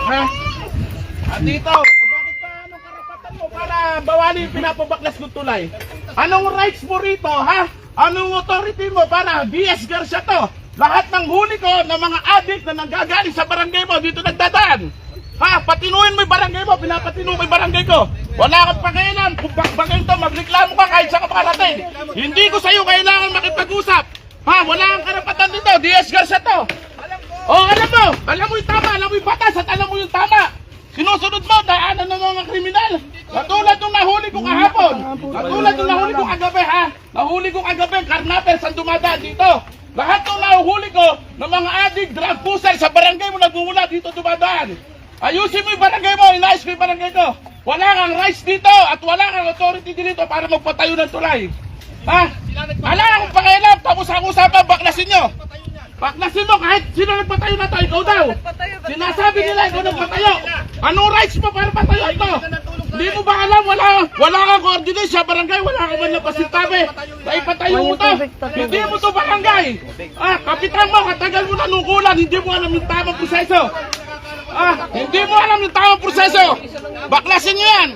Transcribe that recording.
Ha? Dito, bakit pa anong karapatan mo para bawali yung pinapabaklas ng tulay? Anong rights mo rito, ha? Anong authority mo para BS Garcia to? Lahat ng huli ko ng mga addict na nanggagaling sa barangay mo dito nagdadaan. Ha? Patinuin mo yung barangay mo, pinapatino mo yung barangay ko. Wala kang pakialam, kung bakbagay ito, magreklamo ka kahit sa kaparating. Hindi ko sa'yo kailangan makipag-usap. Ha? Wala kang karapatan dito, BS Garcia to. Oh, alam mo yung tama, alam mo yung batas at alam mo yung tama. Sinusunod mo, daanan ng mga kriminal. Katulad nung nahuli ko kahapon. Katulad nung nahuli ko kagabi, ha? Nahuli ko kagabi, karnaper, saan dumadaan dito. Lahat ng nahuhuli ko ng mga addict, drug pusher sa barangay mo nagmumula dito dumadaan. Ayusin mo yung barangay mo, inayos ko yung barangay ko. Wala kang rights dito at wala kang authority dito para magpatayo ng tulay. Ha? Wala akong pakialam, tapos ang usapan, baklasin nyo. Baklasin mo kahit sino nagpatayo na to, ikaw daw. Sinasabi nila ikaw nagpatayo. Anong rights mo para patayo ito? Hindi mo ba alam, wala kang coordinate sa barangay, wala kang man na pasintabi na ipatayo mo to. Hindi mo to barangay. Kapitan mo, katagal mo nanukulan, hindi mo alam yung tamang proseso. Hindi mo alam yung tamang proseso. Baklasin nyo yan.